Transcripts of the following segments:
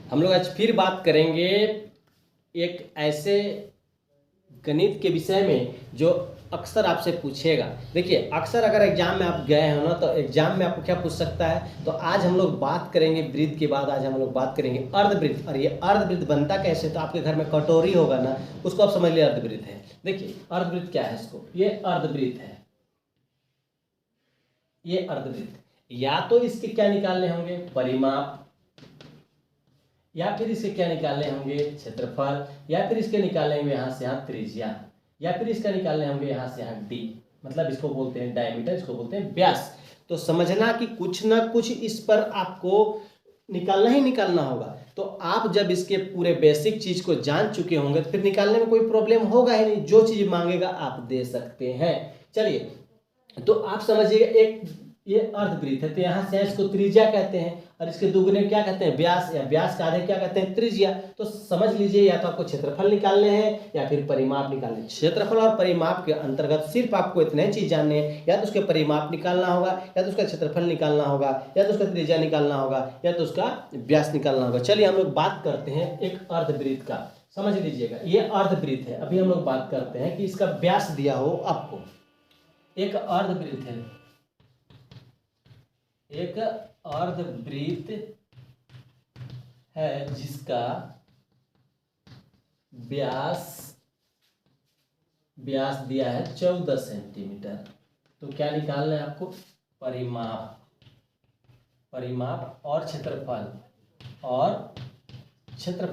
हम लोग आज फिर बात करेंगे एक ऐसे गणित के विषय में जो अक्सर आपसे पूछेगा। देखिए, अक्सर अगर एग्जाम में आप गए हो ना, तो एग्जाम में आपको क्या पूछ सकता है। तो आज हम लोग बात करेंगे वृत्त के बाद, आज हम लोग बात करेंगे अर्धवृत्त। और ये अर्धवृत्त बनता कैसे, तो आपके घर में कटोरी होगा ना, उसको आप समझ लिए अर्धवृत्त है। देखिए अर्धवृत्त क्या है, इसको ये अर्धवृत्त है, ये अर्धवृत्त। या तो इसके क्या निकालने होंगे, परिमाप, या फिर इसके क्या निकालने होंगे, क्षेत्रफल, या फिर इसके निकालने होंगे यहाँ से यहाँ त्रिज्या, या फिर इसका निकालने होंगे यहाँ से यहाँ डी, मतलब इसको बोलते हैं डायमीटर, इसको बोलते हैं व्यास। तो समझना कि कुछ ना कुछ इस पर आपको निकालना ही निकालना होगा। तो आप जब इसके पूरे बेसिक चीज को जान चुके होंगे तो फिर निकालने में कोई प्रॉब्लम होगा ही नहीं, जो चीज मांगेगा आप दे सकते हैं। चलिए, तो आप समझिएगा, एक ये अर्धवृत्त है, तो यहाँ से इसको त्रिज्या कहते हैं, और इसके दुगने क्या कहते हैं, व्यास, या व्यास का आधे क्या कहते हैं, त्रिज्या। तो समझ लीजिए, या तो आपको क्षेत्रफल निकालने हैं या फिर परिमाप निकालने हैं। क्षेत्रफल और परिमाप के अंतर्गत सिर्फ आपको इतने चीज जानने हैं, या तो उसके परिमाप निकालना होगा, या तो उसका क्षेत्रफल निकालना होगा, या तो उसका त्रिज्या निकालना होगा, या तो उसका व्यास निकालना होगा। चलिए हम लोग बात करते हैं एक अर्धवृत्त का। समझ लीजिएगा, ये अर्धवृत्त है। अभी हम लोग बात करते हैं कि इसका व्यास दिया हो आपको। एक अर्धवृत्त है, एक अर्धवृत्त है जिसका व्यास दिया है 14 सेंटीमीटर। तो क्या निकालना है आपको, परिमाप और क्षेत्रफल।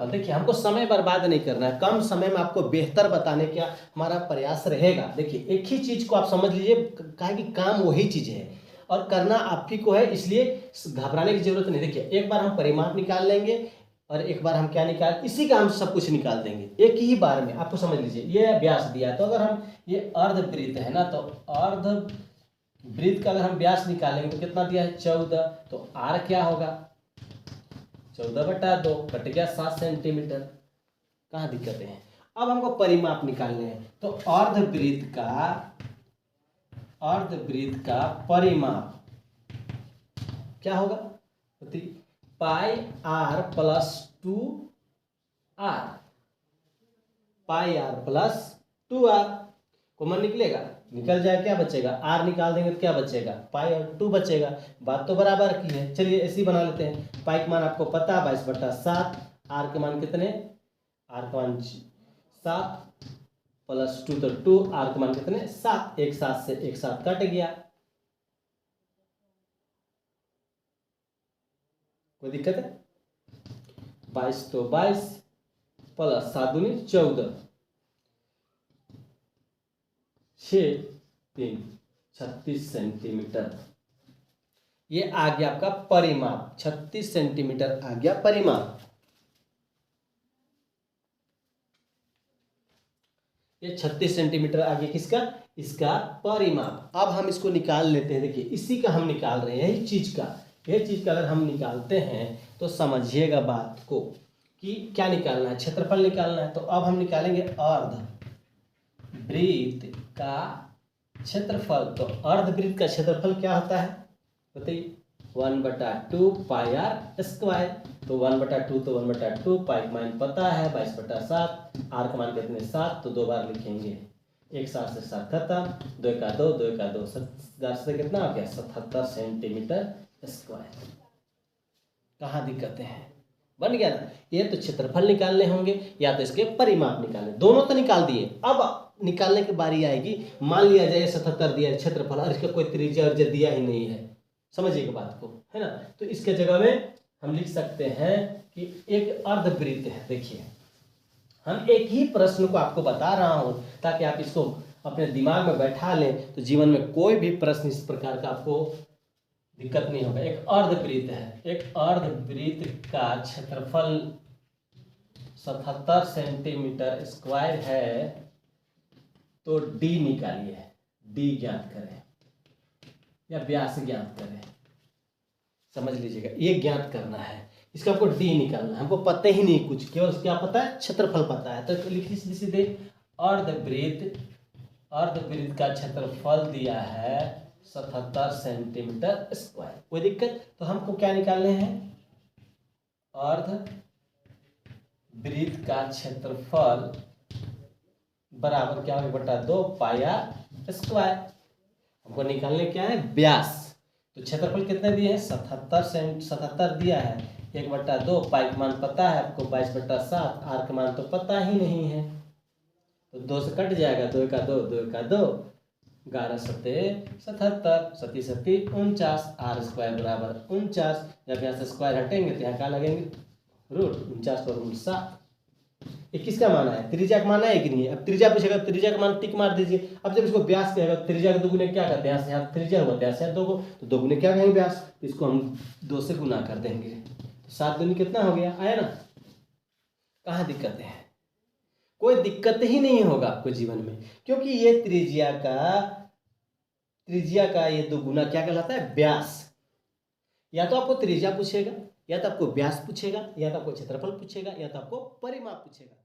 देखिए, हमको समय बर्बाद नहीं करना है, कम समय में आपको बेहतर बताने का हमारा प्रयास रहेगा। देखिए, एक ही चीज को आप समझ लीजिए, कहा कि काम वही चीज है और करना आप ही को है, इसलिए घबराने की जरूरत नहीं। देखिए, एक बार हम परिमाप निकाल लेंगे और एक बार हम क्या निकाल, इसी का हम सब कुछ निकाल देंगे एक ही बार में। आपको समझ लीजिए, ये व्यास दिया है, तो अगर हम, ये अर्धवृत्त है ना, तो अर्धवृत्त का अगर हम व्यास निकालेंगे तो कितना दिया है, 14। तो आर क्या होगा, 14/2, कट गया 7 सेंटीमीटर। कहाँ दिक्कतें हैं। अब हमको परिमाप निकालने हैं, तो अर्धवृत्त का परिमाप क्या होगा, pi r plus 2r, pi r plus 2r common निकलेगा, निकल जाए, क्या बचेगा, r निकाल देंगे तो क्या बचेगा, पाई और 2 बचेगा। बात तो बराबर की है। चलिए ऐसे ही बना लेते हैं। पाई का मान आपको पता, 22/7, r के मान कितने, r का मान 7 प्लस 2, तो 2, r के मान कितने, 7। एक साथ से एक साथ कट गया, कोई दिक्कत है। 22 तो 22 प्लस 7 दूनी 14, 6 3 36 सेंटीमीटर। ये आ गया आपका परिमाप, 36 सेंटीमीटर आ गया परिमाप। ये 36 सेंटीमीटर आ गया किसका, इसका परिमाप। अब हम इसको निकाल लेते हैं। देखिए, इसी का हम निकाल रहे हैं, इस चीज का, यह चीज का अगर हम निकालते हैं तो समझिएगा बात को कि क्या निकालना है, क्षेत्रफल निकालना है। तो अब हम निकालेंगे अर्धवृत्त का क्षेत्रफल। तो अर्धवृत्त का क्षेत्रफल क्या होता है बताइए, 1/2 पाई आर स्क्वायर। तो 1/2 तो 1/2, पाई का मान पता है 22/7, आर का मान कितने 7, तो 2 बार लिखेंगे, एक साथ से 7 खत्म, 2 का 2, 2 का 2, 7 से कितना हो गया, 77 सेंटीमीटर स्क्वायर। कहाँ दिक्कतें हैं, बन गया ना। ये तो क्षेत्रफल निकालने होंगे या तो इसके परिमाप निकालने, दोनों तो निकाल दिए। अब निकालने की बारी आएगी, मान लिया जाए 77 दिया है क्षेत्रफल और इसका कोई त्रिज्या दिया ही नहीं है, समझिएगा बात को, है ना। तो इसके जगह में हम लिख सकते हैं कि एक अर्धवृत्त है। देखिए, हम एक ही प्रश्न को आपको बता रहा हूं ताकि आप इसको अपने दिमाग में बैठा लें, तो जीवन में कोई भी प्रश्न इस प्रकार का आपको दिक्कत नहीं होगा। एक अर्धवृत्त है, एक अर्धवृत्त का क्षेत्रफल 77 सेंटीमीटर स्क्वायर है, तो डी निकालिए, डी ज्ञात करें या व्यास ज्ञात करें। समझ लीजिएगा, ये ज्ञात करना है, इसका आपको डी निकालना है। हमको पता ही नहीं कुछ, केवल क्या पता है, क्षेत्रफल पता है। तो लिखिए सीधे, अर्धवृत्त का क्षेत्रफल दिया है 77 सेंटीमीटर स्क्वायर। कोई दिक्कत, तो हमको क्या निकालने हैं, अर्धवृत्त वृत्त का क्षेत्रफल बराबर क्या होगा बटा 2 पाई आर स्क्वायर। हमको निकालने क्या है व्यास। तो क्षेत्रफल कितने दिए हैं 77 दिया है। 1/2 पाई का मान पता है आपको 22/7, आर का मान तो पता ही नहीं है तो 2 से कट जाएगा, 2 का 2, 2 का 2, 11 सत्ते 77, सती सती 49, आर स्क्वायर बराबर 49। जब यहाँ से स्क्वायर हटेंगे तो यहाँ क्या लगेंगे रूट 49 और रूट 7। ये किसका मान है त्रिज्या का मान है कि नहीं। अब त्रिज्या पूछेगा त्रिज्या का मान टिक मार दीजिए। अब जब इसको व्यास कहेगा त्रिज्या के दोगुने क्या करते हैं, यहाँ त्रिज्या हुआ था यहाँ 2 को, तो दोगुने क्या कहेंगे व्यास, तो इसको हम 2 से गुना कर देंगे। तो 7 दूनी कितना हो गया, आया ना। कहाँ दिक्कत है, कोई दिक्कत ही नहीं होगा आपको जीवन में, क्योंकि ये त्रिज्या का ये 2 गुना क्या कहलाता है व्यास। या तो आपको त्रिज्या पूछेगा, या तो आपको व्यास पूछेगा, या तो आपको क्षेत्रफल पूछेगा, या तो आपको परिमाप पूछेगा।